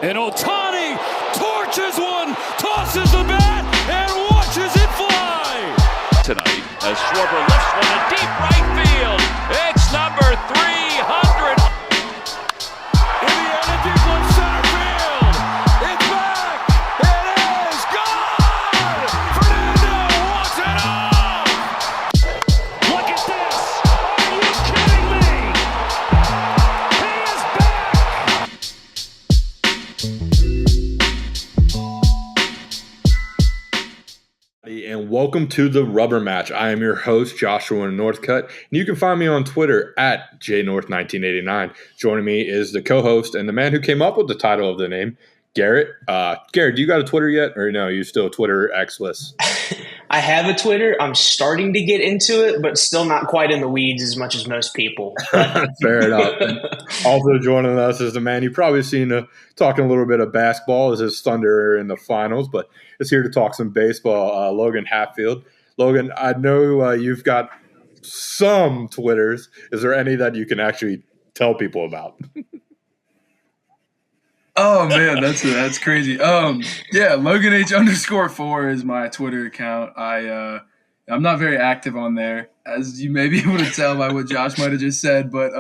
And Ohtani torches one, tosses the bat, and watches it fly. Tonight, as Schwarber lifts one to deep right field, it's number 300. Indiana deep left center field. It's back. It is gone. Fernando walks it off. Look at this. Are you kidding me? He is back. And welcome to the Rubber Match. I am your host, Joshua Northcutt, and you can find me on Twitter at jnorth1989. Joining me is the co-host and the man who came up with the title of the name, Garrett. Garrett, do you got a Twitter yet, or no? You still Twitter X-less? I have a Twitter. I'm starting to get into it, but still not quite in the weeds as much as most people. Fair enough. And also joining us is the man you've probably seen talking a little bit of basketball as his Thunder in the finals, but is here to talk some baseball, Logan Hatfield. Logan, I know you've got some Twitters. Is there any that you can actually tell people about? Oh man, that's crazy. Yeah, Logan H_4 is my Twitter account. I'm not very active on there, as you may be able to tell by what Josh might have just said. But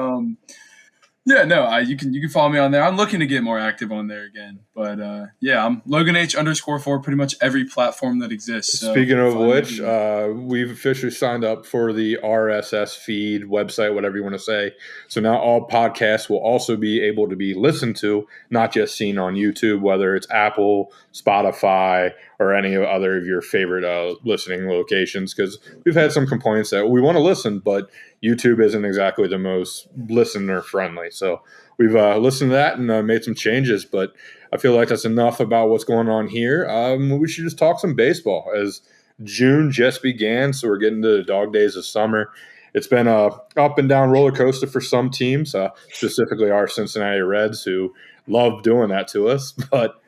you can follow me on there. I'm looking to get more active on there again. But I'm Logan H_4, pretty much every platform that exists. So Speaking of which, we've officially signed up for the RSS feed website, whatever you want to say. So now all podcasts will also be able to be listened to, not just seen on YouTube, whether it's Apple, Spotify, or any other of your favorite listening locations. Because we've had some complaints that we want to listen, but YouTube isn't exactly the most listener friendly. So we've listened to that and made some changes, but I feel like that's enough about what's going on here. We should just talk some baseball as June just began. So we're getting to the dog days of summer. It's been a up and down roller coaster for some teams, specifically our Cincinnati Reds, who love doing that to us. But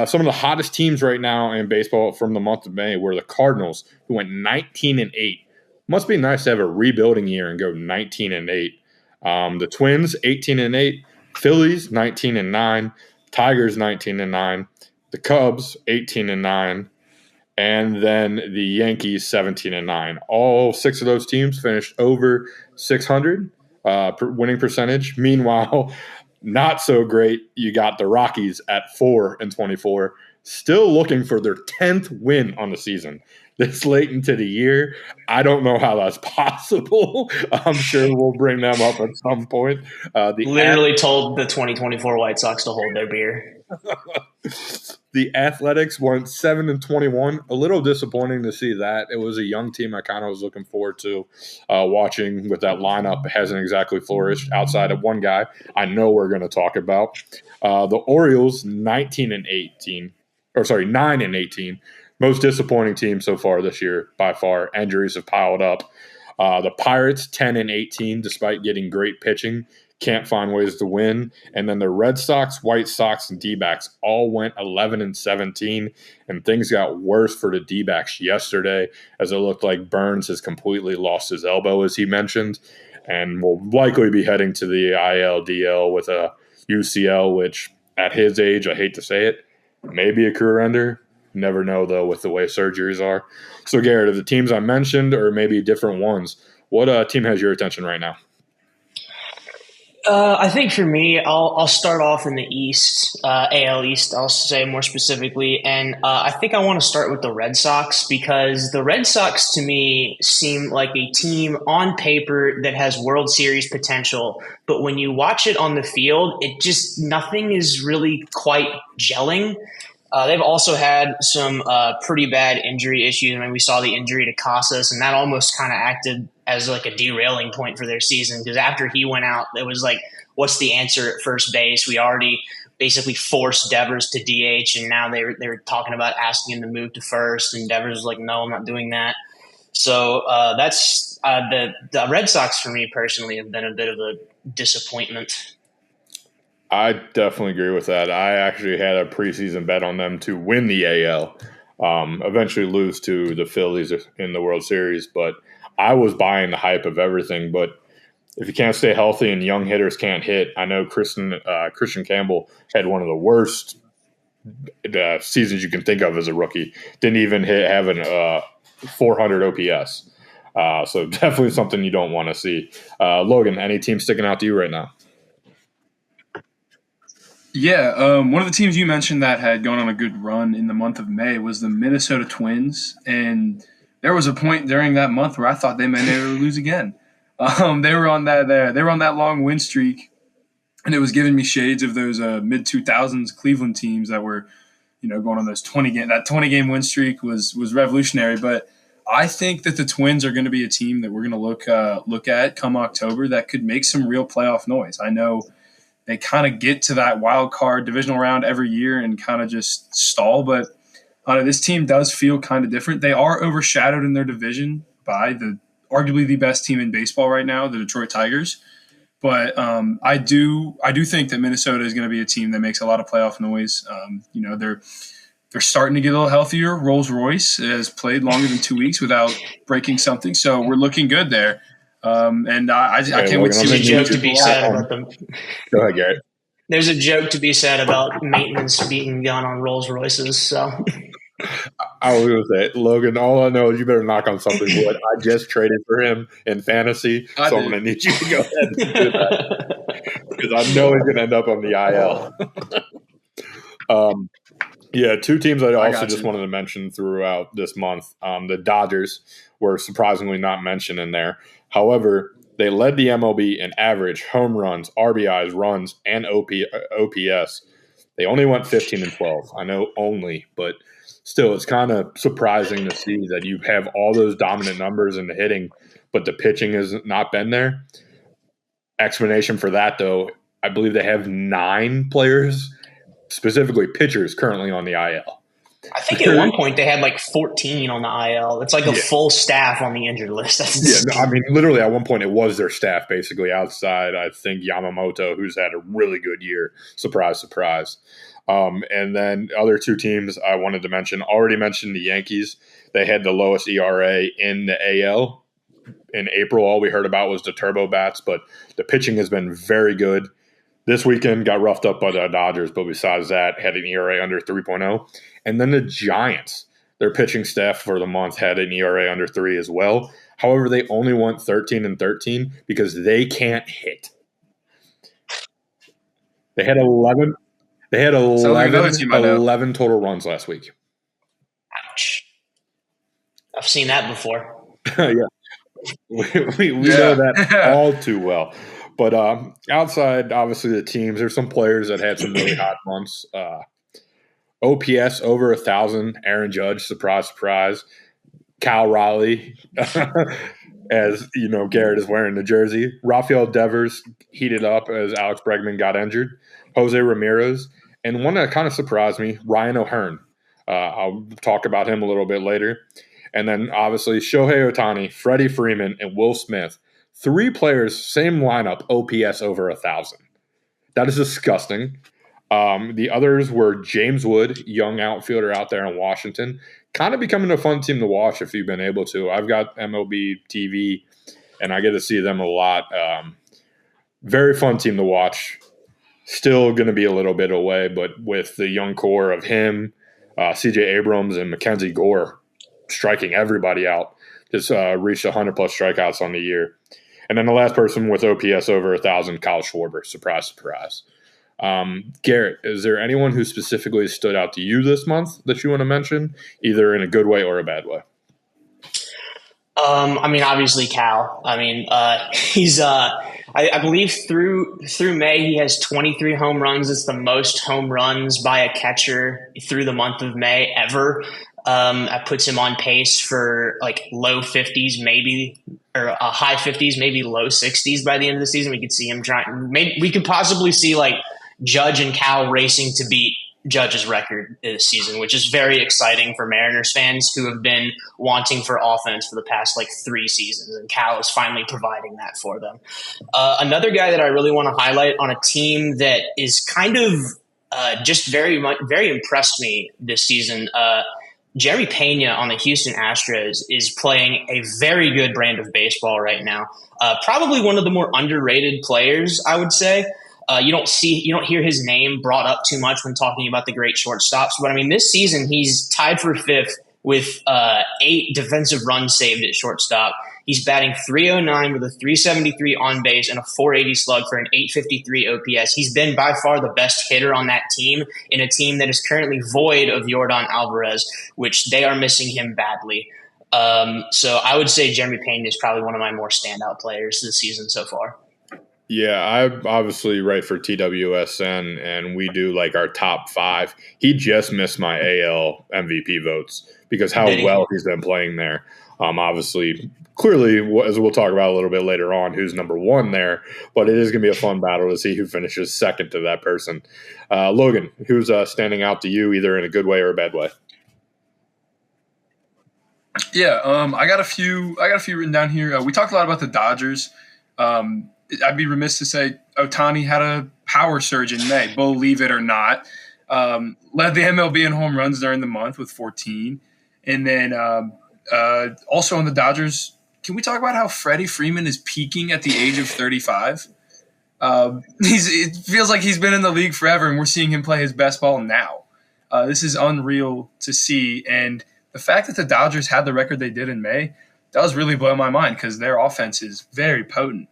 some of the hottest teams right now in baseball from the month of May were the Cardinals, who went 19-8. Must be nice to have a rebuilding year and go 19-8. The Twins, 18-8. Phillies, 19-9. Tigers, 19-9. The Cubs, 18-9. And then the Yankees, 17-9. All six of those teams finished over 600 winning percentage. Meanwhile, not so great. You got the Rockies at 4-24, still looking for their 10th win on the season. This late into the year, I don't know how that's possible. I'm sure we'll bring them up at some point. Told the 2024 White Sox to hold their beer. The Athletics went 7-21. A little disappointing to see that. It was a young team I kind of was looking forward to watching with that lineup. It hasn't exactly flourished outside of one guy I know we're going to talk about. The Orioles, 9-18. Most disappointing team so far this year, by far. Injuries have piled up. The Pirates, 10-18, despite getting great pitching. Can't find ways to win. And then the Red Sox, White Sox, and D-backs all went 11-17, and things got worse for the D-backs yesterday, as it looked like Burns has completely lost his elbow, as he mentioned, and will likely be heading to the IL-DL with a UCL, which at his age, I hate to say it, may be a career ender. Never know, though, with the way surgeries are. So, Garrett, of the teams I mentioned, or maybe different ones, what team has your attention right now? I think for me, I'll start off in the East, AL East, I'll say more specifically. And I think I want to start with the Red Sox, because the Red Sox to me seem like a team on paper that has World Series potential. But when you watch it on the field, nothing is really quite gelling. They've also had some pretty bad injury issues. I mean, we saw the injury to Casas, and that almost kind of acted as like a derailing point for their season, because after he went out, it was like, what's the answer at first base? We already basically forced Devers to DH, and now they were talking about asking him to move to first, and Devers was like, no, I'm not doing that. So that's the Red Sox for me personally have been a bit of a disappointment. I definitely agree with that. I actually had a preseason bet on them to win the AL, eventually lose to the Phillies in the World Series, but I was buying the hype of everything. But if you can't stay healthy and young hitters can't hit, I know Christian Campbell had one of the worst seasons you can think of as a rookie. Didn't even have an 400 OPS. So definitely something you don't want to see. Logan, any team sticking out to you right now? Yeah, one of the teams you mentioned that had gone on a good run in the month of May was the Minnesota Twins, and there was a point during that month where I thought they may never lose again. They were on that long win streak, and it was giving me shades of those mid 2000s Cleveland teams that were, going on those 20-game win streak was revolutionary. But I think that the Twins are going to be a team that we're going to look at come October that could make some real playoff noise. I know they kind of get to that wild card divisional round every year and kind of just stall. But this team does feel kind of different. They are overshadowed in their division by arguably the best team in baseball right now, the Detroit Tigers. But I do think that Minnesota is going to be a team that makes a lot of playoff noise. They're starting to get a little healthier. Rolls-Royce has played longer than 2 weeks without breaking something, so we're looking good there. And I can't wait to see There's a what joke to be said about them. Go ahead, Garrett. There's a joke to be said about maintenance being done on Rolls Royces. So I was going to say, Logan, all I know is you better knock on something wood. I just traded for him in fantasy, so I'm going to need you to go ahead and do that because I know he's going to end up on the IL. Yeah, two teams I also just wanted to mention throughout this month. The Dodgers were surprisingly not mentioned in there. However, they led the MLB in average, home runs, RBIs, runs, and OPS. They only went 15 and 12. I know only, but still, it's kind of surprising to see that you have all those dominant numbers in the hitting, but the pitching has not been there. Explanation for that, though, I believe they have 9 players, specifically pitchers, currently on the IL. I think at one point they had like 14 on the IL. It's like a full staff on the injured list. I mean, literally at one point it was their staff basically outside, I think, Yamamoto, who's had a really good year. Surprise, surprise. And then other two teams I wanted to mention, already mentioned the Yankees. They had the lowest ERA in the AL. In April, all we heard about was the turbo bats, but the pitching has been very good. This weekend got roughed up by the Dodgers, but besides that, had an ERA under 3.0. And then the Giants, their pitching staff for the month had an ERA under 3 as well. However, they only went 13 and 13 because they can't hit. They had 11. They had 11 total runs last week. Ouch! I've seen that before. Yeah, we know that all too well. But outside, obviously, the teams, there's some players that had some really hot months. OPS over 1,000. Aaron Judge, surprise, surprise. Cal Raleigh, as you know, Garrett is wearing the jersey. Rafael Devers heated up as Alex Bregman got injured. Jose Ramirez, and one that kind of surprised me, Ryan O'Hearn. I'll talk about him a little bit later. And then obviously Shohei Ohtani, Freddie Freeman, and Will Smith. 3 players, same lineup, OPS over 1,000. That is disgusting. The others were James Wood, young outfielder out there in Washington, kind of becoming a fun team to watch if you've been able to. I've got MLB TV, and I get to see them a lot. Very fun team to watch. Still going to be a little bit away, but with the young core of him, C.J. Abrams, and Mackenzie Gore striking everybody out, just reached 100-plus strikeouts on the year. And then the last person with OPS over 1,000, Kyle Schwarber. Surprise, surprise. Garrett, is there anyone who specifically stood out to you this month that you want to mention, either in a good way or a bad way? I mean, obviously Cal. I mean, he's I believe through May he has 23 home runs. It's the most home runs by a catcher through the month of May ever. That puts him on pace for like low 50s, maybe, or high 50s, maybe low 60s by the end of the season. We could see him trying. Maybe we could possibly see like Judge and Cal racing to beat Judge's record this season, which is very exciting for Mariners fans who have been wanting for offense for the past like 3 seasons, and Cal is finally providing that for them. Another guy that I really want to highlight on a team that is kind of just very impressed me this season. Jerry Pena on the Houston Astros is playing a very good brand of baseball right now. Probably one of the more underrated players, I would say. You don't hear his name brought up too much when talking about the great shortstops. But I mean, this season he's tied for fifth with 8 defensive runs saved at shortstop. He's batting .309 with a .373 on base and a .480 slug for an .853 OPS. He's been by far the best hitter on that team, in a team that is currently void of Yordan Alvarez, which they are missing him badly. So I would say Jeremy Payne is probably one of my more standout players this season so far. Yeah, I obviously write for TWSN, and we do like our top 5. He just missed my AL MVP votes because how well he's been playing there. Obviously, clearly, as we'll talk about a little bit later on, who's number 1 there. But it is going to be a fun battle to see who finishes second to that person. Logan, who's standing out to you, either in a good way or a bad way? Yeah, I got a few written down here. We talked a lot about the Dodgers. I'd be remiss to say Ohtani had a power surge in May, believe it or not. Led the MLB in home runs during the month with 14. And then also on the Dodgers, can we talk about how Freddie Freeman is peaking at the age of 35? It feels like he's been in the league forever, and we're seeing him play his best ball now. This is unreal to see. And the fact that the Dodgers had the record they did in May does really blow my mind because their offense is very potent.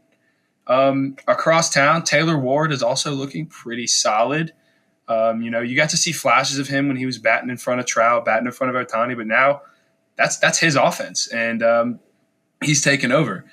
Across town, Taylor Ward is also looking pretty solid. You got to see flashes of him when he was batting in front of Trout, batting in front of Ohtani, but now that's his offense, and he's taken over.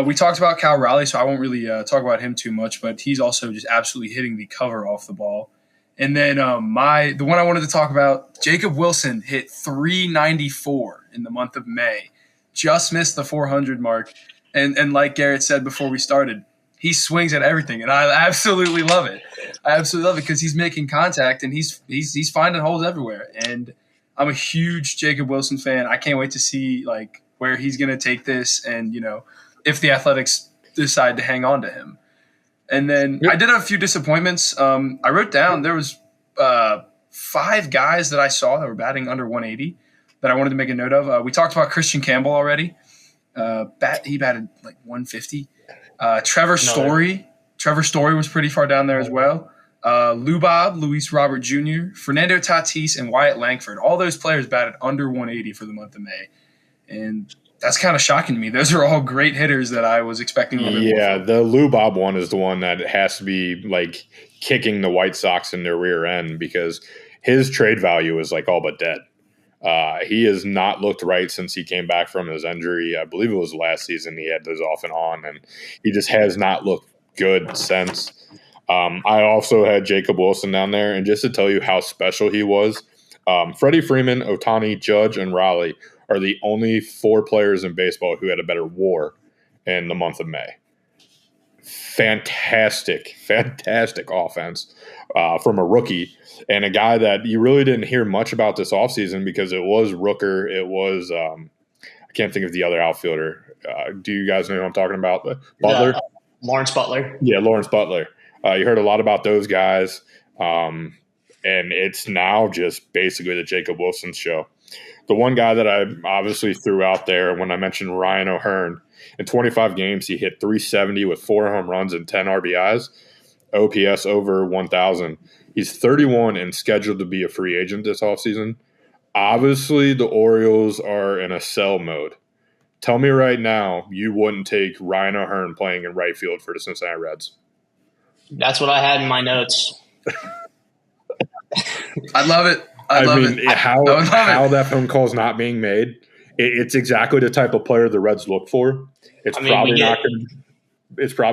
We talked about Cal Raleigh, so I won't really talk about him too much, but he's also just absolutely hitting the cover off the ball. And then the one I wanted to talk about, Jacob Wilson hit .394 in the month of May, just missed the 400 mark. And like Garrett said before we started, he swings at everything, and I absolutely love it. I absolutely love it because he's making contact and he's finding holes everywhere. And I'm a huge Jacob Wilson fan. I can't wait to see like where he's going to take this, and if the Athletics decide to hang on to him. And then I did have a few disappointments. I wrote down there was 5 guys that I saw that were batting under 180 that I wanted to make a note of. We talked about Christian Campbell already. He batted like 150. Trevor Story was pretty far down there as well. Luis Robert Jr., Fernando Tatis, and Wyatt Langford. All those players batted under 180 for the month of May. And that's kind of shocking to me. Those are all great hitters that I was expecting. The Lou Bob one is the one that has to be like kicking the White Sox in their rear end because his trade value is like all but dead. He has not looked right since he came back from his injury. I believe it was last season he had those off and on, and he just has not looked good since. I also had Jacob Wilson down there, and just to tell you how special he was, Freddie Freeman, Ohtani, Judge, and Raleigh are the only 4 players in baseball who had a better WAR in the month of May. Fantastic offense from a rookie and a guy that you really didn't hear much about this offseason because it was Rooker. It was I can't think of the other outfielder. Do you guys know who I'm talking about? Butler? Lawrence Butler. Yeah, Lawrence Butler. You heard a lot about those guys, and it's now just basically the Jacob Wilson show. The one guy that I obviously threw out there when I mentioned Ryan O'Hearn, in 25 games, he hit .370 with 4 home runs and 10 RBIs, OPS over 1,000. He's 31 and scheduled to be a free agent this offseason. Obviously, the Orioles are in a sell mode. Tell me right now you wouldn't take Ryan O'Hearn playing in right field for the Cincinnati Reds. That's what I had in my notes. I love it. I mean, how that phone call is not being made. It's exactly the type of player the Reds look for. It's probably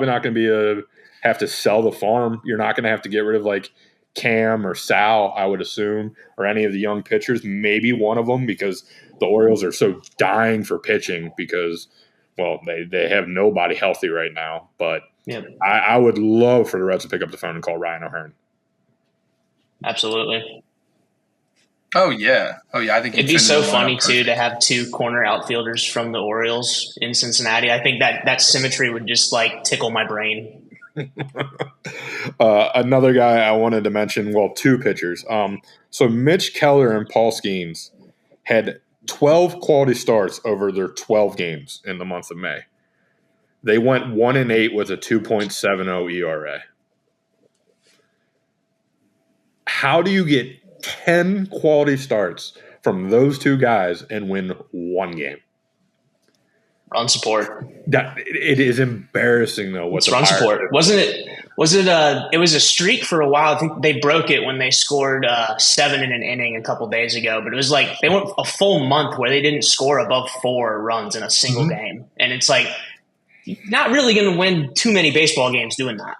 not going to have to sell the farm. You're not going to have to get rid of like Cam or Sal, I would assume, or any of the young pitchers. Maybe one of them because the Orioles are so dying for pitching because, well, they have nobody healthy right now. But I would love for the Reds to pick up the phone and call Ryan O'Hearn. Absolutely. Oh yeah. I think it'd be so funny too to have 2 corner outfielders from the Orioles in Cincinnati. I think that symmetry would just like tickle my brain. Another guy I wanted to mention, 2 pitchers. So Mitch Keller and Paul Skeens had 12 quality starts over their 12 games in the month of May. They went 1-8 with a 2.70 ERA. How do you get 10 quality starts from those two guys and win one game? Run support. It is embarrassing though. It's run support, wasn't it? It was a streak for a while. I think they broke it when they scored 7 in an inning a couple days ago. But it was like they went a full month where they didn't score above 4 runs in a single game, and it's like you're not really going to win too many baseball games doing that.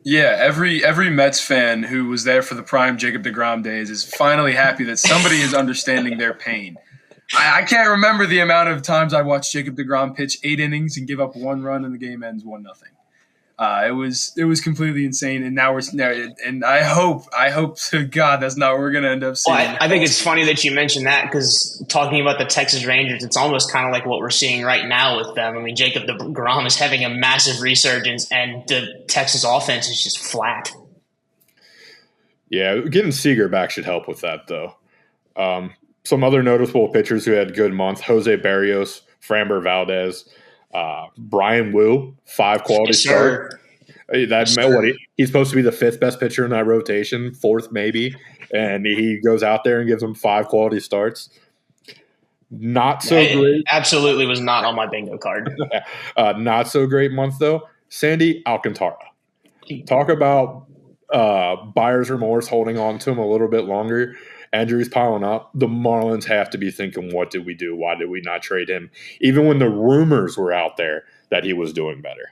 Yeah, every Mets fan who was there for the prime Jacob deGrom days is finally happy that somebody is understanding their pain. I can't remember the amount of times I watched Jacob deGrom pitch 8 innings and give up 1 run and the game ends 1-0. It was completely insane, and now I hope to God that's not what we're gonna end up seeing. Well, I think it's funny that you mentioned that because talking about the Texas Rangers, it's almost kind of like what we're seeing right now with them. I mean, Jacob deGrom is having a massive resurgence, and the Texas offense is just flat. Yeah, getting Seager back should help with that, though. Some other noticeable pitchers who had good months: Jose Barrios, Framber Valdez. Brian Wu, 5 quality starts. He's supposed to be the 5th best pitcher in that rotation, 4th maybe, and he goes out there and gives them 5 quality starts. Not so great. Absolutely was not on my bingo card. Not so great month though. Sandy Alcantara. Talk about buyer's remorse, holding on to him a little bit longer. Injuries piling up. The Marlins have to be thinking, what did we do? Why did we not trade him? Even when the rumors were out there that he was doing better.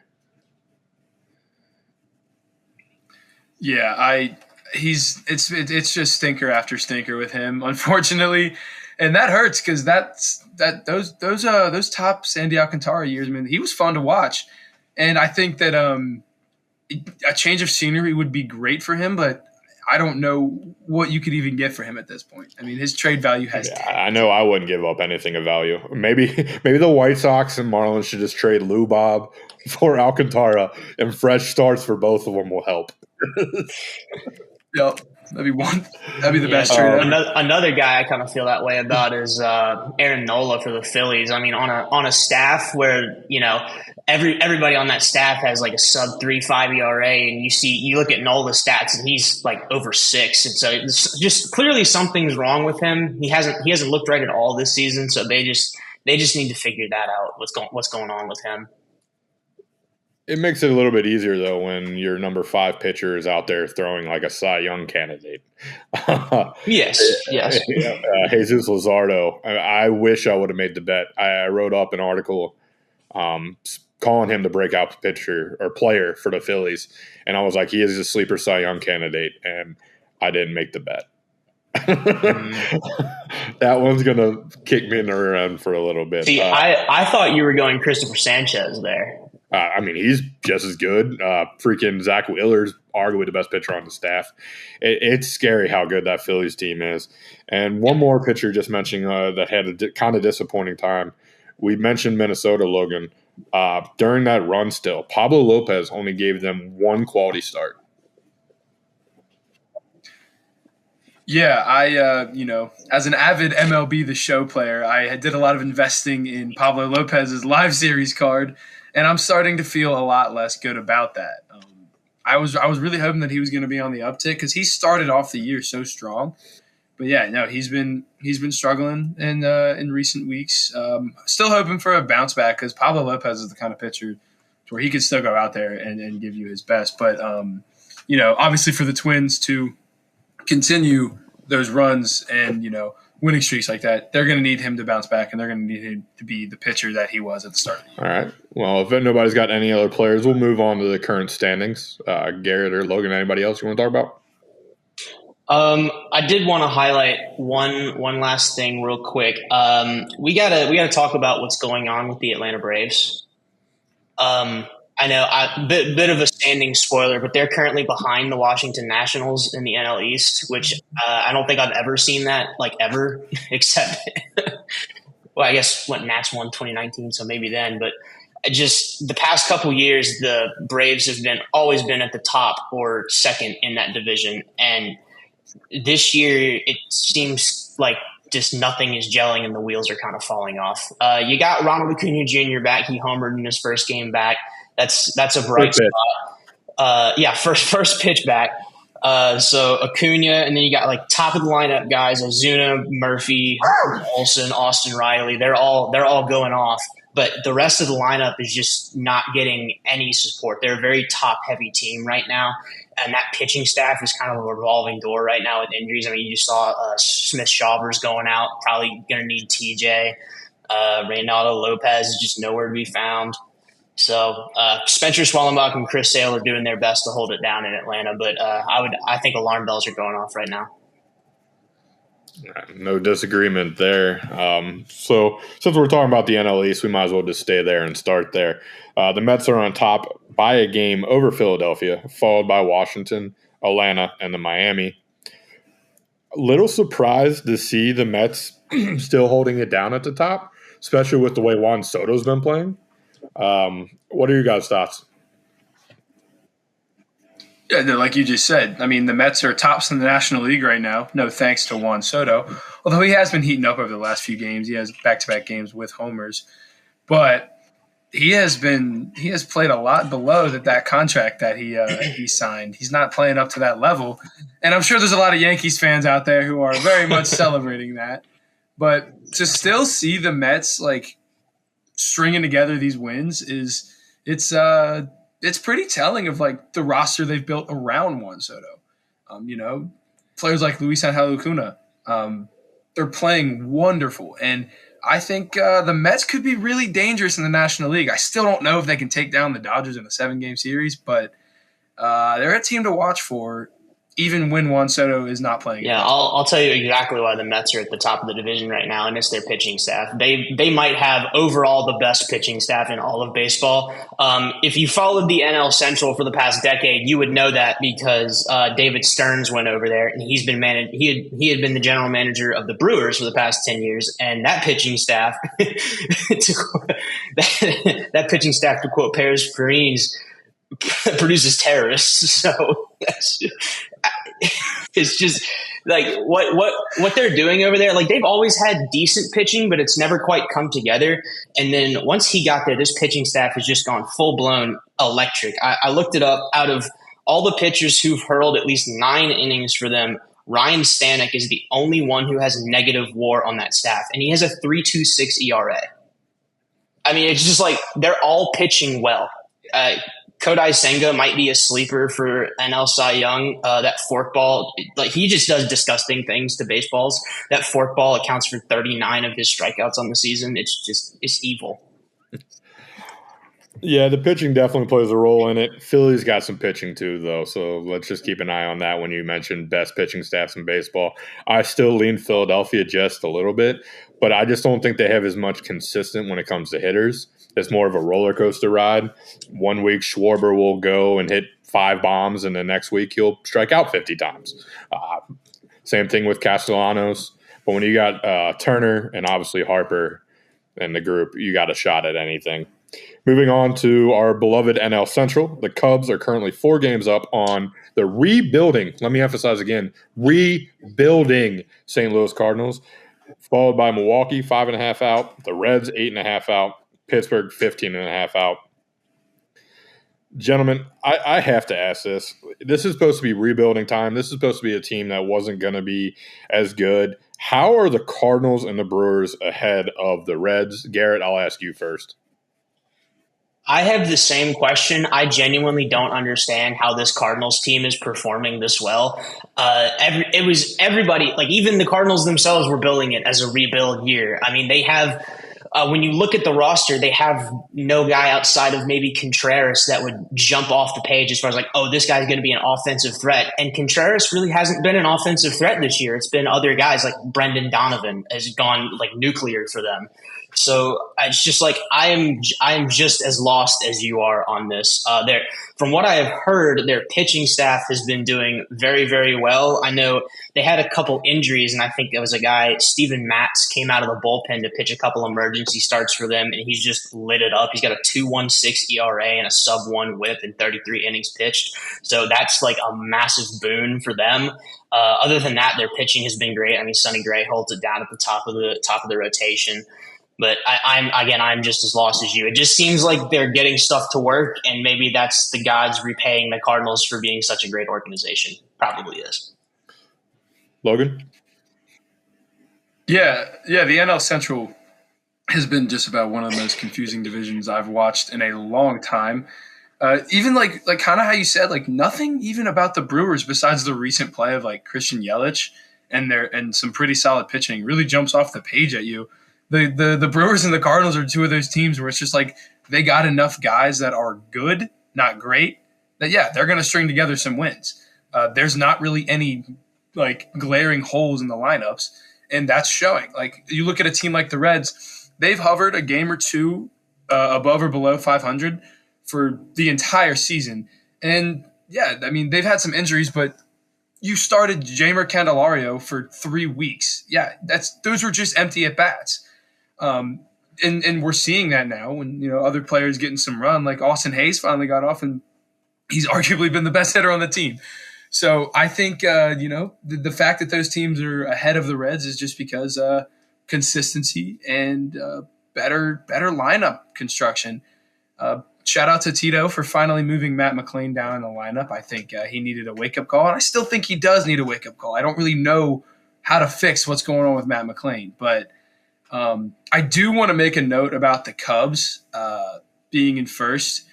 Yeah, it's just stinker after stinker with him, unfortunately, and that hurts because those top Sandy Alcantara years, man, he was fun to watch, and I think that a change of scenery would be great for him, but I don't know what you could even get for him at this point. I mean, his trade value has tanked. I know I wouldn't give up anything of value. Maybe the White Sox and Marlins should just trade Lou Bob for Alcantara, and fresh starts for both of them will help. Yep. That'd be the best trade ever. Another guy I kind of feel that way about is Aaron Nola for the Phillies. I mean, on a staff where, you know, everybody on that staff has like a sub 3.5 ERA, and you look at Nola's stats and he's like over 6, and so it's just clearly something's wrong with him. He hasn't looked right at all this season, so they just need to figure that out. What's going on with him? It makes it a little bit easier, though, when your number 5 pitcher is out there throwing like a Cy Young candidate. Yes. Jesus Luzardo. I wish I would have made the bet. I wrote up an article calling him the breakout pitcher or player for the Phillies, and I was like, he is a sleeper Cy Young candidate, and I didn't make the bet. That one's going to kick me in the rear end for a little bit. See, I thought you were going Christopher Sanchez there. I mean, he's just as good. Freaking Zach Wheeler's arguably the best pitcher on the staff. It's scary how good that Phillies team is. And one more pitcher just mentioning that had a kind of disappointing time. We mentioned Minnesota, Logan. During that run still, Pablo Lopez only gave them 1 quality start. Yeah, as an avid MLB The Show player, I did a lot of investing in Pablo Lopez's live series card, and I'm starting to feel a lot less good about that. I was really hoping that he was going to be on the uptick because he started off the year so strong. But yeah, no, he's been struggling in recent weeks. Still hoping for a bounce back because Pablo Lopez is the kind of pitcher where he could still go out there and give you his best. But obviously for the Twins to continue those runs and winning streaks like that, they're going to need him to bounce back, and they're going to need him to be the pitcher that he was at the start. All right. Well, if nobody's got any other players, we'll move on to the current standings. Garrett or Logan, anybody else you want to talk about? I did want to highlight one last thing real quick. We gotta talk about what's going on with the Atlanta Braves. I know a bit of a standing spoiler, but they're currently behind the Washington Nationals in the NL East, which I don't think I've ever seen that, like ever, except well, I guess when Nats won 2019, so maybe then. But just the past couple years, the Braves have always been at the top or second in that division, and this year it seems like just nothing is gelling and the wheels are kind of falling off. You got Ronald Acuna Jr. back. He homered in his first game back. That's a bright spot. First pitch back. So Acuna, and then you got like top of the lineup guys: Ozuna, Murphy, Olson, Austin Riley. They're all going off, but the rest of the lineup is just not getting any support. They're a very top heavy team right now, and that pitching staff is kind of a revolving door right now with injuries. I mean, you just saw Smith Shawver's going out, probably going to need TJ. Reynaldo Lopez is just nowhere to be found. So Spencer Swellenbach and Chris Sale are doing their best to hold it down in Atlanta, but I think alarm bells are going off right now. No disagreement there. So since we're talking about the NL East, we might as well just stay there and start there. The Mets are on top by a game over Philadelphia, followed by Washington, Atlanta, and the Miami. A little surprised to see the Mets still holding it down at the top, especially with the way Juan Soto's been playing. What are your guys' thoughts? Yeah, like you just said, I mean, the Mets are tops in the National League right now, no thanks to Juan Soto, although he has been heating up over the last few games. He has back-to-back games with homers. But he has played a lot below that contract that he signed. He's not playing up to that level. And I'm sure there's a lot of Yankees fans out there who are very much celebrating that. But to still see the Mets, like, stringing together these wins it's pretty telling of like the roster they've built around Juan Soto. Players like Luis Angel Acuna, they're playing wonderful, and I think the Mets could be really dangerous in the National League. I still don't know if they can take down the Dodgers in a 7-game series, but they're a team to watch for, even when Juan Soto is not playing. Yeah, I'll tell you exactly why the Mets are at the top of the division right now, and it's their pitching staff. They might have overall the best pitching staff in all of baseball. If you followed the NL Central for the past decade, you would know that because David Stearns went over there, and he had been the general manager of the Brewers for the past 10 years, and that pitching staff, that pitching staff, to quote Paris Perrines, produces terrorists. So it's just like what they're doing over there. Like, they've always had decent pitching, but it's never quite come together. And then once he got there, this pitching staff has just gone full blown electric. I looked it up. Out of all the pitchers who've hurled at least 9 innings for them, Ryan Stanek is the only one who has negative WAR on that staff, and he has a 3.26 ERA. I mean, it's just like they're all pitching well. Kodai Senga might be a sleeper for NL Cy Young. That forkball, like, he just does disgusting things to baseballs. That forkball accounts for 39 of his strikeouts on the season. It's evil. Yeah, the pitching definitely plays a role in it. Philly's got some pitching too, though, so let's just keep an eye on that when you mentioned best pitching staffs in baseball. I still lean Philadelphia just a little bit, but I just don't think they have as much consistent when it comes to hitters. It's more of a roller coaster ride. One week, Schwarber will go and hit 5 bombs, and the next week he'll strike out 50 times. Same thing with Castellanos. But when you got Turner and obviously Harper in the group, you got a shot at anything. Moving on to our beloved NL Central, the Cubs are currently 4 games up on the rebuilding, let me emphasize again, rebuilding St. Louis Cardinals, followed by Milwaukee, 5.5 out, the Reds, 8.5 out, Pittsburgh, 15.5 out. Gentlemen, I have to ask this. This is supposed to be rebuilding time. This is supposed to be a team that wasn't going to be as good. How are the Cardinals and the Brewers ahead of the Reds? Garrett, I'll ask you first. I have the same question. I genuinely don't understand how this Cardinals team is performing this well. It was everybody, like even the Cardinals themselves were billing it as a rebuild year. I mean, they have when you look at the roster, they have no guy outside of maybe Contreras that would jump off the page as far as like, oh, this guy's going to be an offensive threat. And Contreras really hasn't been an offensive threat this year. It's been other guys like Brendan Donovan has gone like nuclear for them. So it's just like I am just as lost as you are on this. From what I have heard, their pitching staff has been doing very, very well. I know they had a couple injuries, and I think there was a guy, Steven Matz, came out of the bullpen to pitch a couple emergency starts for them, and he's just lit it up. He's got a 2.16 ERA and a sub-1 WHIP in 33 innings pitched. So that's like a massive boon for them. Other than that, their pitching has been great. I mean, Sonny Gray holds it down at the top of the rotation. But I'm just as lost as you. It just seems like they're getting stuff to work, and maybe that's the gods repaying the Cardinals for being such a great organization. Probably is. Logan? Yeah, the NL Central has been just about one of the most confusing divisions I've watched in a long time. Even like kind of how you said, like nothing even about the Brewers besides the recent play of like Christian Yelich and some pretty solid pitching really jumps off the page at you. The Brewers and the Cardinals are two of those teams where it's just like they got enough guys that are good, not great, that, yeah, they're going to string together some wins. There's not really any, like, glaring holes in the lineups, and that's showing. Like, you look at a team like the Reds, they've hovered a game or two above or below 500 for the entire season. And, yeah, I mean, they've had some injuries, but you started Jeimer Candelario for 3 weeks. Yeah, those were just empty at-bats. And we're seeing that now when, other players getting some run, like Austin Hayes finally got off, and he's arguably been the best hitter on the team. So I think, the fact that those teams are ahead of the Reds is just because consistency and better lineup construction. Shout out to Tito for finally moving Matt McLain down in the lineup. I think he needed a wake-up call, and I still think he does need a wake-up call. I don't really know how to fix what's going on with Matt McLain, but I do want to make a note about the Cubs being in first.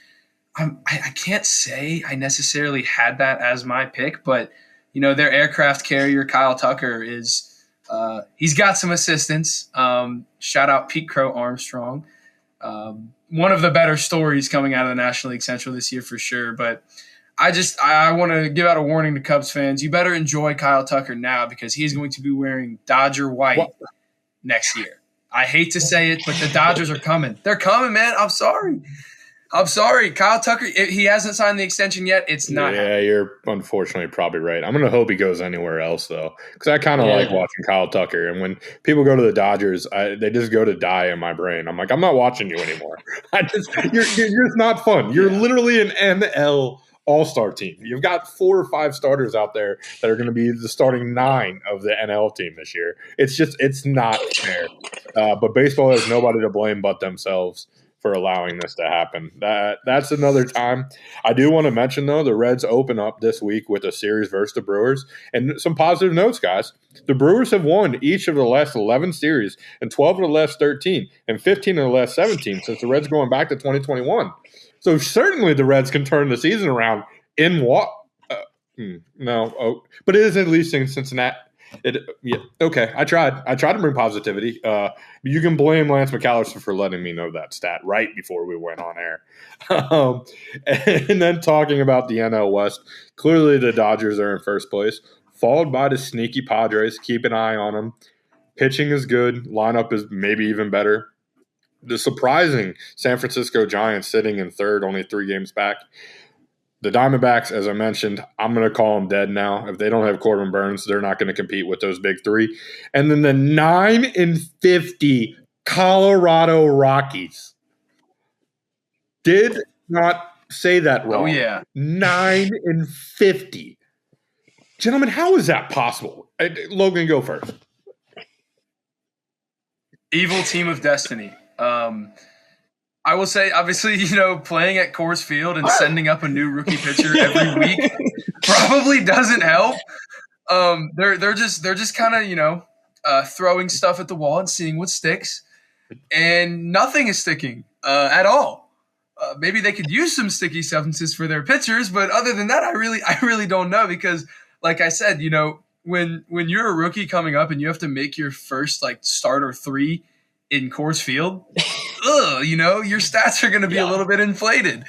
I can't say I necessarily had that as my pick, but their aircraft carrier Kyle Tucker is he's got some assistance. Shout out Pete Crow Armstrong. One of the better stories coming out of the National League Central this year for sure. But I want to give out a warning to Cubs fans. You better enjoy Kyle Tucker now because he's going to be wearing Dodger white next year. I hate to say it, but the Dodgers are coming. They're coming, man. I'm sorry. Kyle Tucker, he hasn't signed the extension yet. It's not happening. You're unfortunately probably right. I'm going to hope he goes anyou're else, though, because I kind of like watching Kyle Tucker. And when people go to the Dodgers, they just go to die in my brain. I'm like, I'm not watching you anymore. You're just not fun. You're literally an NL all-star team. You've got 4 or 5 starters out there that are going to be the starting 9 of the NL team this year. It's not fair. But baseball has nobody to blame but themselves for allowing this to happen. That's another time. I do want to mention, though, the Reds open up this week with a series versus the Brewers. And some positive notes, guys. The Brewers have won each of the last 11 series and 12 of the last 13 and 15 of the last 17 since the Reds going back to 2021. So certainly the Reds can turn the season around in what? But it is at least in Cincinnati. Okay. I tried to bring positivity. You can blame Lance McAllister for letting me know that stat right before we went on air. And then talking about the NL West, clearly the Dodgers are in first place, followed by the sneaky Padres. Keep an eye on them. Pitching is good. Lineup is maybe even better. The surprising San Francisco Giants sitting in third, only 3 games back. The Diamondbacks, as I mentioned, I'm going to call them dead now. If they don't have Corbin Burns, they're not going to compete with those big 3. And then the 9-50 Colorado Rockies. Did not say that wrong. Oh, yeah. 9-50. Gentlemen, how is that possible? Logan, go first. Evil team of destiny. I will say, obviously, playing at Coors Field and sending up a new rookie pitcher every week probably doesn't help. They're just kind of throwing stuff at the wall and seeing what sticks, and nothing is sticking at all. Maybe they could use some sticky substances for their pitchers, but other than that, I really don't know because, like I said, when you're a rookie coming up and you have to make your first start or 3 in Coors Field, your stats are going to be a little bit inflated.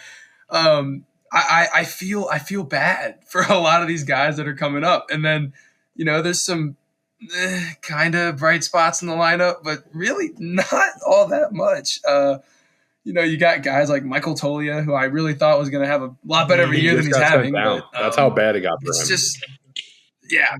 I feel bad for a lot of these guys that are coming up, and then there's some kind of bright spots in the lineup, but really not all that much. You got guys like Michael Tolia, who I really thought was going to have a lot better of a year than he's having. But, that's how bad it got for it's him. Just, yeah.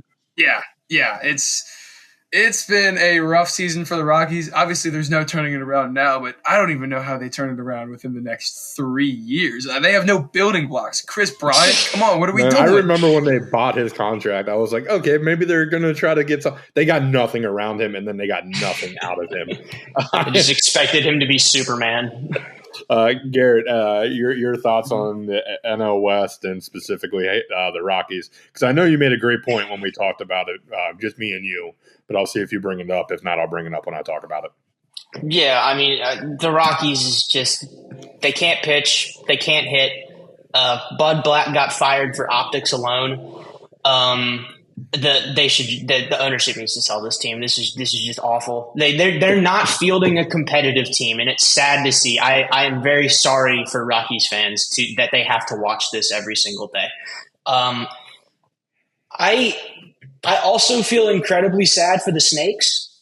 It's been a rough season for the Rockies. Obviously, there's no turning it around now, but I don't even know how they turn it around within the next 3 years. They have no building blocks. Chris Bryant, come on, what are we doing? I remember when they bought his contract, I was like, okay, maybe they're going to try to get some. They got nothing around him, and then they got nothing out of him. I just expected him to be Superman. Garrett, your thoughts on the NL West and specifically the Rockies? Because I know you made a great point when we talked about it, just me and you. But I'll see if you bring it up. If not, I'll bring it up when I talk about it. Yeah, I mean, the Rockies is just – they can't pitch. They can't hit. Bud Black got fired for optics alone. The ownership needs to sell this team. This is just awful. They're not fielding a competitive team, and it's sad to see. I am very sorry for Rockies fans that they have to watch this every single day. I also feel incredibly sad for the Snakes.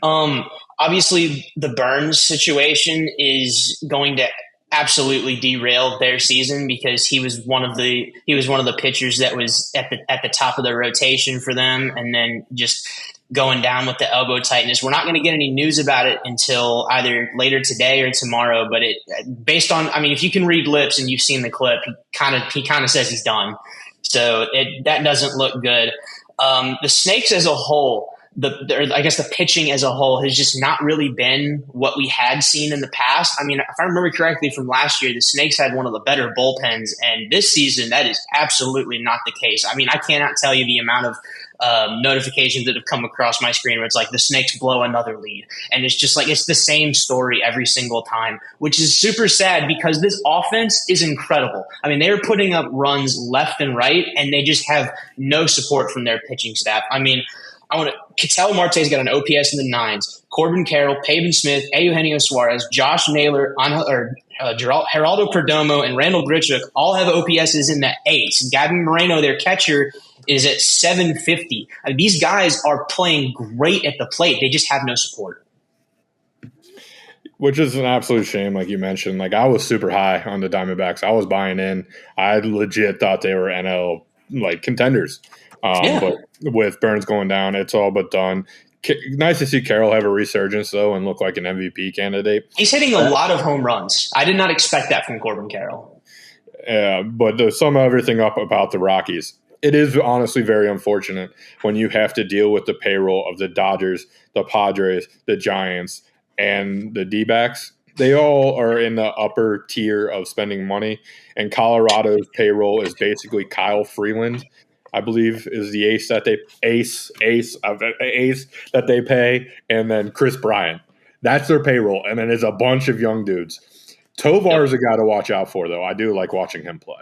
Obviously, the Burns situation is going to absolutely derail their season because he was one of the pitchers that was at the top of the rotation for them, and then just going down with the elbow tightness. We're not going to get any news about it until either later today or tomorrow. But if you can read lips and you've seen the clip, he kind of says he's done. So that doesn't look good. The Snakes as a whole, the pitching as a whole has just not really been what we had seen in the past. I mean, if I remember correctly from last year, the Snakes had one of the better bullpens, and this season that is absolutely not the case. I mean, I cannot tell you the amount of notifications that have come across my screen where it's like the Snakes blow another lead, and it's just like it's the same story every single time, which is super sad because this offense is incredible. I mean, they're putting up runs left and right, and they just have no support from their pitching staff. I mean, Ketel Marte's got an OPS in the 9s. Corbin Carroll, Pavin Smith, Eugenio Suarez, Josh Naylor, Geraldo Perdomo, and Randall Grichuk all have OPSs in the 8s. Gavin Moreno, their catcher, is at 750. I mean, these guys are playing great at the plate. They just have no support. Which is an absolute shame, like you mentioned. Like, I was super high on the Diamondbacks. I was buying in. I legit thought they were NL contenders. But with Burns going down, it's all but done. Nice to see Carroll have a resurgence, though, and look like an MVP candidate. He's hitting a lot of home runs. I did not expect that from Corbin Carroll. Yeah, but to sum everything up about the Rockies, it is honestly very unfortunate when you have to deal with the payroll of the Dodgers, the Padres, the Giants, and the D-backs. They all are in the upper tier of spending money, and Colorado's payroll is basically Kyle Freeland, I believe, is the ace that they pay, and then Chris Bryant. That's their payroll, and then there's a bunch of young dudes. Tovar is a guy to watch out for, though. I do like watching him play.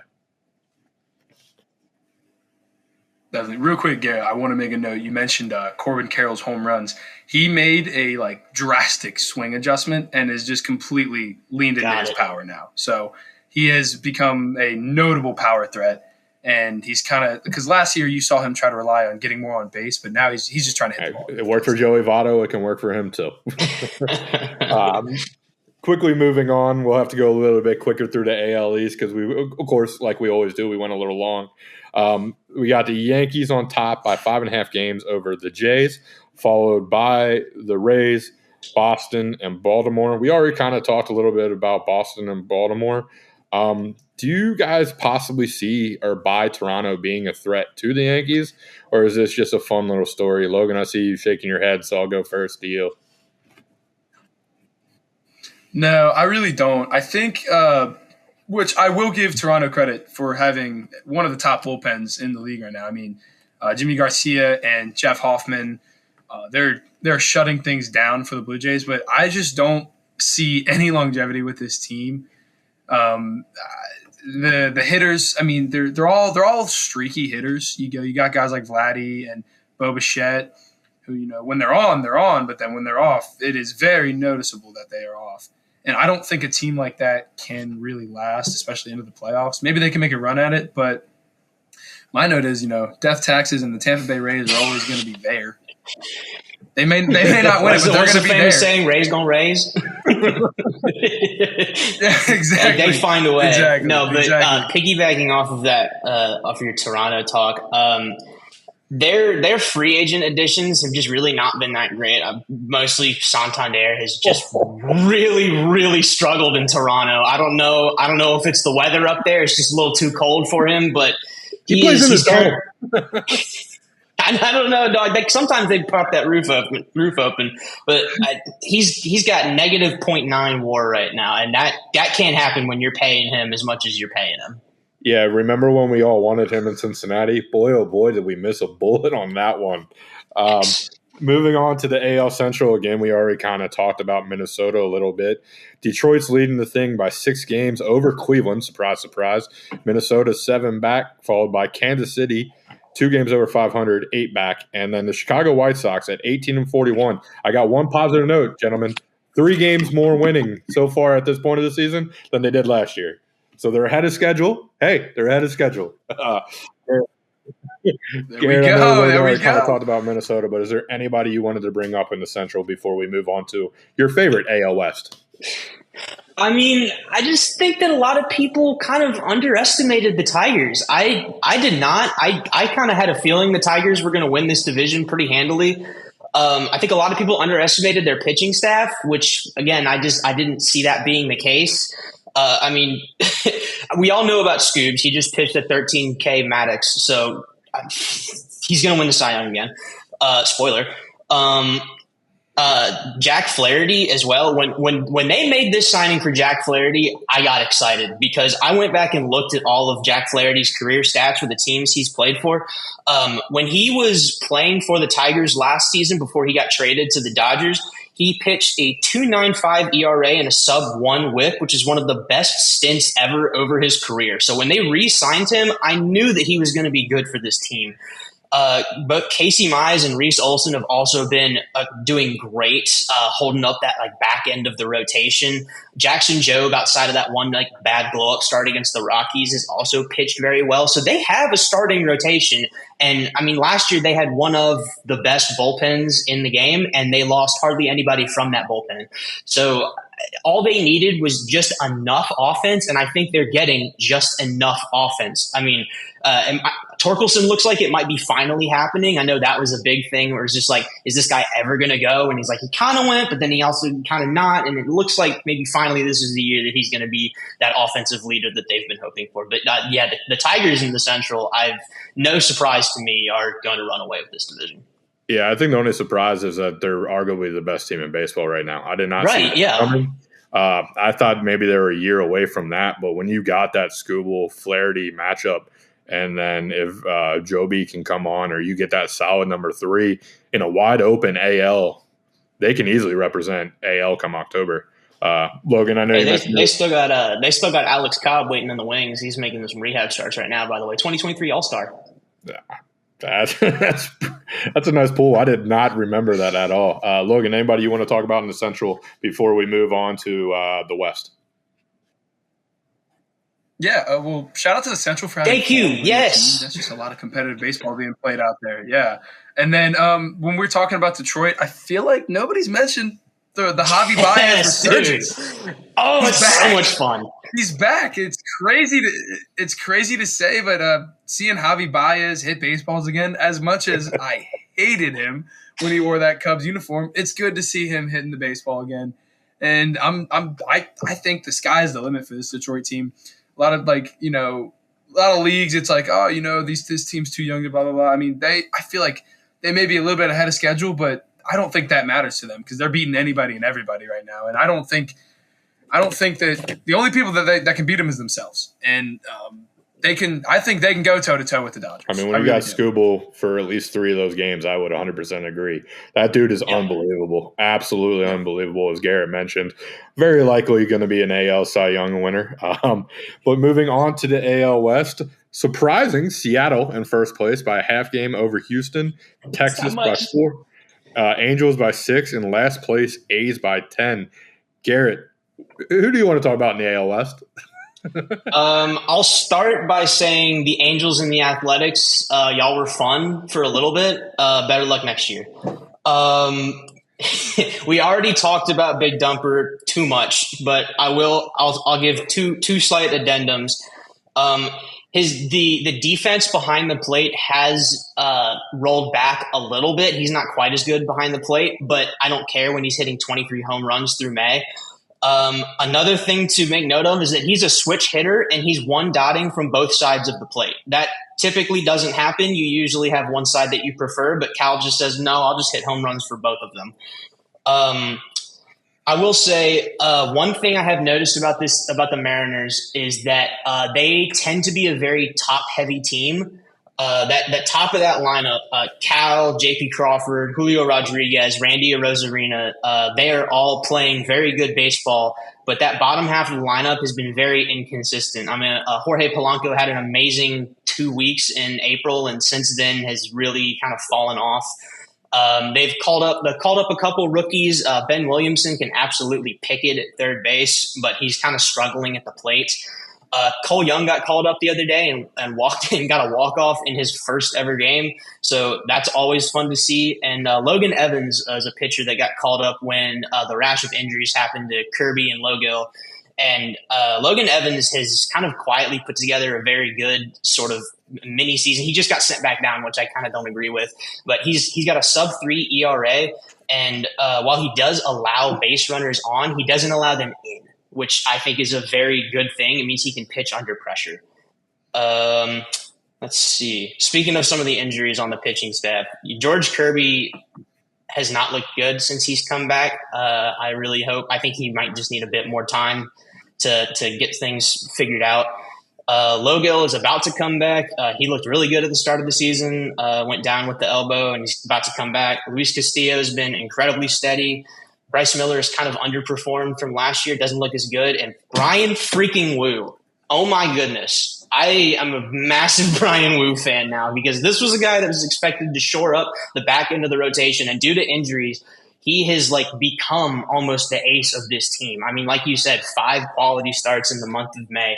Definitely. Real quick, Garrett, I want to make a note. You mentioned Corbin Carroll's home runs. He made a drastic swing adjustment and is just completely leaned into his power now. So he has become a notable power threat. And he's kind of – because last year you saw him try to rely on getting more on base, but now he's just trying to hit the ball. It worked for Joey Votto. It can work for him too. Quickly moving on, we'll have to go a little bit quicker through the AL East because we, of course, like we always do, we went a little long. We got the Yankees on top by 5.5 games over the Jays, followed by the Rays, Boston, and Baltimore. We already kind of talked a little bit about Boston and Baltimore. Do you guys possibly see or buy Toronto being a threat to the Yankees, or is this just a fun little story? Logan, I see you shaking your head, so I'll go first to you. No, I really don't. I think, which I will give Toronto credit for having one of the top bullpens in the league right now. I mean, Jimmy Garcia and Jeff Hoffman, they're shutting things down for the Blue Jays, but I just don't see any longevity with this team. The hitters, I mean, they're all streaky hitters. You got guys like Vladdy and Bo Bichette, who, when they're on, but then when they're off, it is very noticeable that they are off. And I don't think a team like that can really last, especially into the playoffs. Maybe they can make a run at it, but my note is, death taxes and the Tampa Bay Rays are always going to be there. They may not win it, but they're going to be there. Famous saying, "Raise gonna raise." Yeah, exactly. They find a way. Exactly. No, but Exactly. piggybacking off of that, off your Toronto talk, their free agent additions have just really not been that great. Mostly Santander has just really, really struggled in Toronto. I don't know if it's the weather up there. It's just a little too cold for him, but He plays in his home. I don't know, dog. Like sometimes they pop that roof open, but he's got negative 0.9 WAR right now, and that can't happen when you're paying him as much as you're paying him. Yeah, remember when we all wanted him in Cincinnati? Boy, oh boy, did we miss a bullet on that one. Moving on to the AL Central again, we already kind of talked about Minnesota a little bit. Detroit's leading the thing by 6 games over Cleveland. Surprise, surprise. Minnesota 7 back, followed by Kansas City 2 games over 500, 8 back. And then the Chicago White Sox at 18-41. I got one positive note, gentlemen. 3 games more winning so far at this point of the season than they did last year. So they're ahead of schedule. Hey, they're ahead of schedule. There we Garrett, go. There we already kind of go. talked about Minnesota, but is there anybody you wanted to bring up in the Central before we move on to your favorite AL West? I mean, I just think that a lot of people kind of underestimated the Tigers. I did not. I kind of had a feeling the Tigers were going to win this division pretty handily. I think a lot of people underestimated their pitching staff, which, again, I didn't see that being the case. I mean, we all know about Scoobs. He just pitched a 13K Maddox, so he's going to win the Cy Young again. Spoiler. Jack Flaherty as well. When they made this signing for Jack Flaherty, I got excited because I went back and looked at all of Jack Flaherty's career stats for the teams he's played for. When he was playing for the Tigers last season before he got traded to the Dodgers, he pitched a 2.95 ERA and a sub-1 WHIP, which is one of the best stints ever over his career. So when they re-signed him, I knew that he was going to be good for this team. Both Casey Mize and Reese Olson have also been doing great, holding up that back end of the rotation. Jackson Jobe, outside of that one bad blow up start against the Rockies, has also pitched very well. So they have a starting rotation. And I mean, last year they had one of the best bullpens in the game, and they lost hardly anybody from that bullpen. So all they needed was just enough offense, and I think they're getting just enough offense. I mean, Torkelson looks like it might be finally happening. I know that was a big thing where it's just is this guy ever going to go? And he's he kind of went, but then he also kind of not. And it looks like maybe finally this is the year that he's going to be that offensive leader that they've been hoping for. But the Tigers in the Central, no surprise to me, are going to run away with this division. Yeah, I think the only surprise is that they're arguably the best team in baseball right now. I did not see that coming. I thought maybe they were a year away from that, but when you got that Skubal-Flaherty matchup, and then if Joby can come on or you get that solid number 3 in a wide open AL, they can easily represent AL come October. Logan, I know they still got Alex Cobb waiting in the wings. He's making some rehab starts right now, by the way. 2023 All-Star. Yeah. That's a nice pool. I did not remember that at all. Logan, anybody you want to talk about in the Central before we move on to the West? Yeah, well, shout out to the Central for having Thank you. Yes. That's just a lot of competitive baseball being played out there. Yeah. And then when we're talking about Detroit, I feel like nobody's mentioned the Javi Baez resurgence. Oh, it's so much fun. He's back. It's crazy to say, but seeing Javi Baez hit baseballs again, as much as I hated him when he wore that Cubs uniform, it's good to see him hitting the baseball again. And I think the sky's the limit for this Detroit team. A lot of leagues, it's this team's too young to blah blah blah. I mean, I feel like they may be a little bit ahead of schedule, but I don't think that matters to them because they're beating anybody and everybody right now. And I don't think that the only people that can beat them is themselves. And I think they can go toe to toe with the Dodgers. I mean, when you got Skubal for at least 3 of those games, I would 100% agree. That dude is unbelievable, absolutely unbelievable. As Garrett mentioned, very likely going to be an AL Cy Young winner. But moving on to the AL West, surprising Seattle in first place by a half game over Houston, Texas by 4, Angels by 6, and last place A's by 10. Garrett, who do you want to talk about in the AL West? I'll start by saying the Angels and the Athletics, y'all were fun for a little bit. Better luck next year. We already talked about Big Dumper too much, but I'll give two slight addendums. The defense behind the plate has rolled back a little bit. He's not quite as good behind the plate, but I don't care when he's hitting 23 home runs through May. Another thing to make note of is that he's a switch hitter and he's one dotting from both sides of the plate. That typically doesn't happen. You usually have one side that you prefer, but Cal just says, no, I'll just hit home runs for both of them. I will say one thing I have noticed about the Mariners is that they tend to be a very top-heavy team. That top of that lineup, Cal, J.P. Crawford, Julio Rodriguez, Randy Arozarena, they are all playing very good baseball, but that bottom half of the lineup has been very inconsistent. I mean, Jorge Polanco had an amazing 2 weeks in April, and since then has really kind of fallen off. They've called up a couple rookies. Ben Williamson can absolutely pick it at third base, but he's kind of struggling at the plate. Cole Young got called up the other day and walked in, got a walk-off in his first ever game. So that's always fun to see. And Logan Evans is a pitcher that got called up when the rash of injuries happened to Kirby and Logo. And Logan Evans has kind of quietly put together a very good sort of mini season. He just got sent back down, which I kind of don't agree with. But he's got a sub-3 ERA. And while he does allow base runners on, he doesn't allow them in, which I think is a very good thing. It means he can pitch under pressure. Let's see. Speaking of some of the injuries on the pitching staff, George Kirby has not looked good since he's come back. I think he might just need a bit more time to get things figured out. Logill is about to come back. He looked really good at the start of the season, went down with the elbow, and he's about to come back. Luis Castillo has been incredibly steady. Bryce Miller has kind of underperformed from last year, doesn't look as good. And Brian freaking Wu, oh my goodness. I am a massive Brian Wu fan now because this was a guy that was expected to shore up the back end of the rotation. And due to injuries, he has become almost the ace of this team. I mean, like you said, 5 quality starts in the month of May.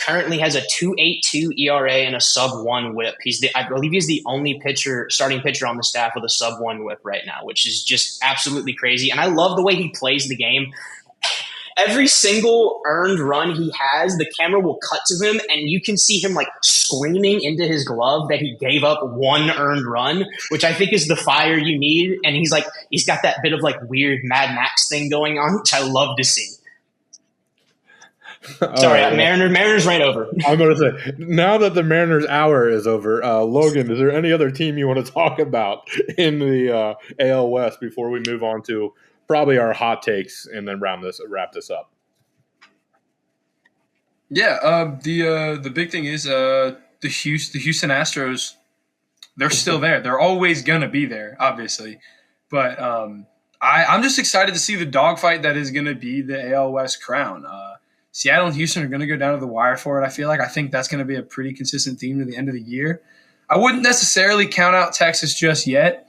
Currently has a 2.82 ERA and a sub-1 WHIP. I believe he's the only starting pitcher on the staff with a sub-1 WHIP right now, which is just absolutely crazy. And I love the way he plays the game. Every single earned run he has, the camera will cut to him, and you can see him screaming into his glove that he gave up 1 earned run, which I think is the fire you need. And he's got that bit of weird Mad Max thing going on, which I love to see. Sorry, Mariners ran over. I'm going to say, now that the Mariners hour is over, Logan, is there any other team you want to talk about in the AL West before we move on to probably our hot takes and then wrap this up? Yeah, the big thing is the Houston Astros. They're still there. They're always going to be there, obviously, but I'm just excited to see the dogfight that is going to be the AL West crown. Seattle and Houston are going to go down to the wire for it. I think that's going to be a pretty consistent theme to the end of the year. I wouldn't necessarily count out Texas just yet,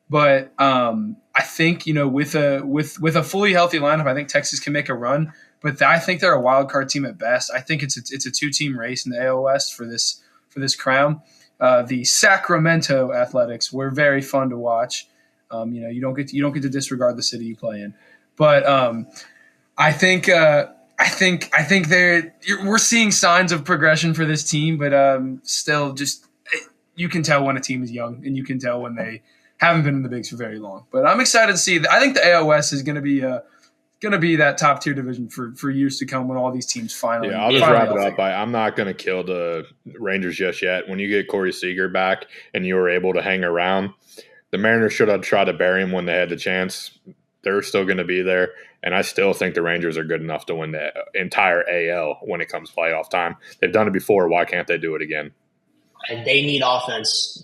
but I think with a fully healthy lineup, I think Texas can make a run. But I think they're a wild card team at best. I think it's a 2-team race in the AL West for this crown. The Sacramento Athletics were very fun to watch. You don't get to disregard the city you play in, but I think we're seeing signs of progression for this team, but still, just you can tell when a team is young, and you can tell when they haven't been in the bigs for very long. But I'm excited to see. I think the AL West is going to be that top tier division for years to come when all these teams finally. Yeah, I'll just wrap it up. I'm not going to kill the Rangers just yet. When you get Corey Seager back and you were able to hang around, the Mariners should have tried to bury him when they had the chance. They're still going to be there. And I still think the Rangers are good enough to win the entire AL when it comes playoff time. They've done it before. Why can't they do it again? They need offense.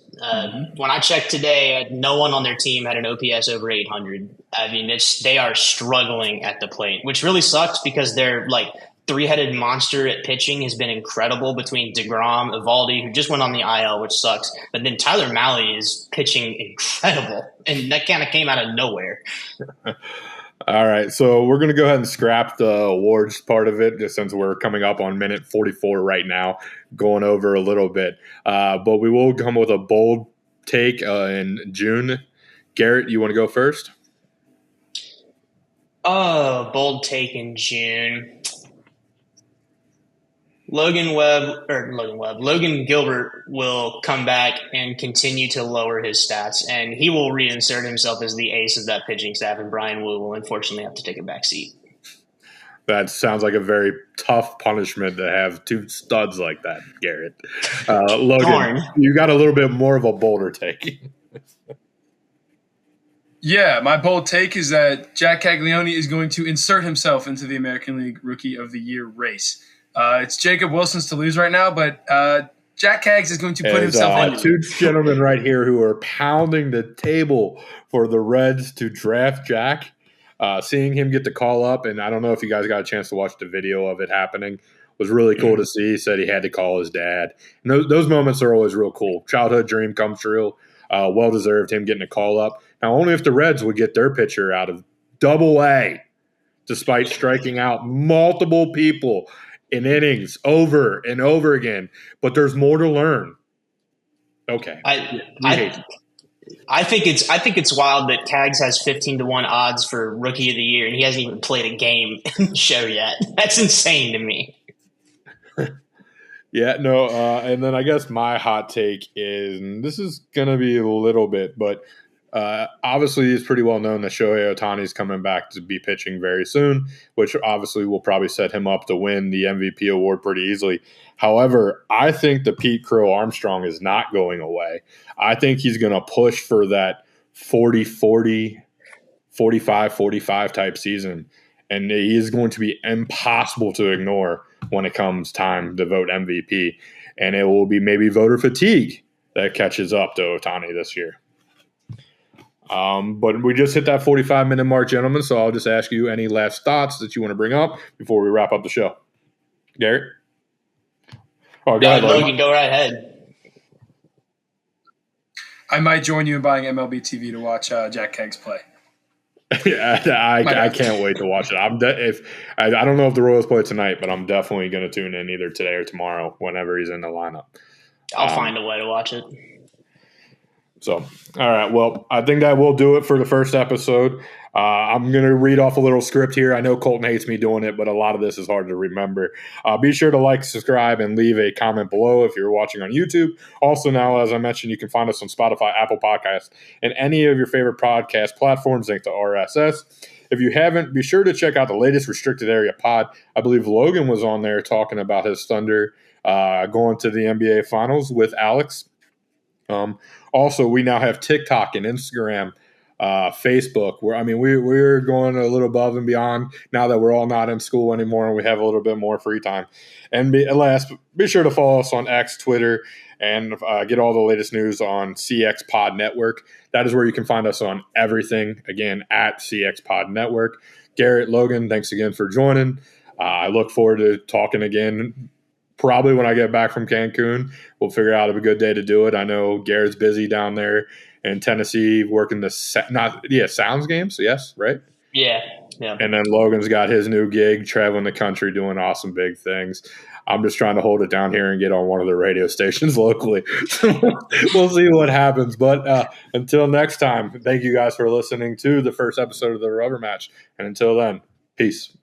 When I checked today, no one on their team had an OPS over 800. I mean, they are struggling at the plate, which really sucks because their three-headed monster at pitching has been incredible between DeGrom, Evaldi, who just went on the IL, which sucks. But then Tyler Mahle is pitching incredible, and that kind of came out of nowhere. All right, so we're going to go ahead and scrap the awards part of it, just since we're coming up on minute 44 right now, going over a little bit. But we will come with a bold take in June. Garrett, you want to go first? Bold take in June. Logan Gilbert will come back and continue to lower his stats, and he will reinsert himself as the ace of that pitching staff, and Brian Wu will unfortunately have to take a back seat. That sounds like a very tough punishment to have two studs like that, Garrett. Logan, Darn. you got a little bit more of a bolder take. Yeah, my bold take is that Jack Caglione is going to insert himself into the American League Rookie of the Year race. It's Jacob Wilson's to lose right now, but Jack Cags is going to put himself in. Two gentlemen right here who are pounding the table for the Reds to draft Jack. Seeing him get the call up, and I don't know if you guys got a chance to watch the video of it happening, was really cool to see. He said he had to call his dad. And those moments are always real cool. Childhood dream come true. Well-deserved him getting a call up. Now, only if the Reds would get their pitcher out of Double-A, despite striking out multiple people in innings over and over again. But there's more to learn. Okay. I think it's wild that Cags has 15-1 odds for Rookie of the Year, and he hasn't even played a game in the show yet. That's insane to me. Yeah, no, and then I guess my hot take is, and this is going to be a little bit, but obviously it's pretty well known that Shohei Ohtani is coming back to be pitching very soon, which obviously will probably set him up to win the MVP award pretty easily. However, I think the Pete Crow Armstrong is not going away. I think he's going to push for that 40-40, 45-45 type season, and he is going to be impossible to ignore when it comes time to vote MVP. And it will be maybe voter fatigue that catches up to Ohtani this year. But we just hit that 45-minute mark, gentlemen, so I'll just ask you any last thoughts that you want to bring up before we wrap up the show. Garrett? Oh, go ahead, Logan, go right ahead. I might join you in buying MLB TV to watch Jack Cags play. I can't wait to watch it. I don't know if the Royals play tonight, but I'm definitely going to tune in either today or tomorrow whenever he's in the lineup. I'll find a way to watch it. So, all right. Well, I think that will do it for the first episode. I'm going to read off a little script here. I know Colton hates me doing it, but a lot of this is hard to remember. Be sure to like, subscribe, and leave a comment below if you're watching on YouTube. Also now, as I mentioned, you can find us on Spotify, Apple Podcasts, and any of your favorite podcast platforms linked to RSS. If you haven't, be sure to check out the latest Restricted Area pod. I believe Logan was on there talking about his Thunder going to the NBA Finals with Alex. Also, we now have TikTok and Instagram, Facebook. We're going a little above and beyond now that we're all not in school anymore and we have a little bit more free time. And be sure to follow us on X, Twitter, and get all the latest news on CX Pod Network. That is where you can find us on everything, again, at CX Pod Network. Garrett, Logan, thanks again for joining. I look forward to talking again probably when I get back from Cancun. We'll figure out a good day to do it. I know Garrett's busy down there in Tennessee working the Sounds games. Yes, right? Yeah. And then Logan's got his new gig, traveling the country, doing awesome big things. I'm just trying to hold it down here and get on one of the radio stations locally. We'll see what happens. But until next time, thank you guys for listening to the first episode of the Rubber Match. And until then, peace.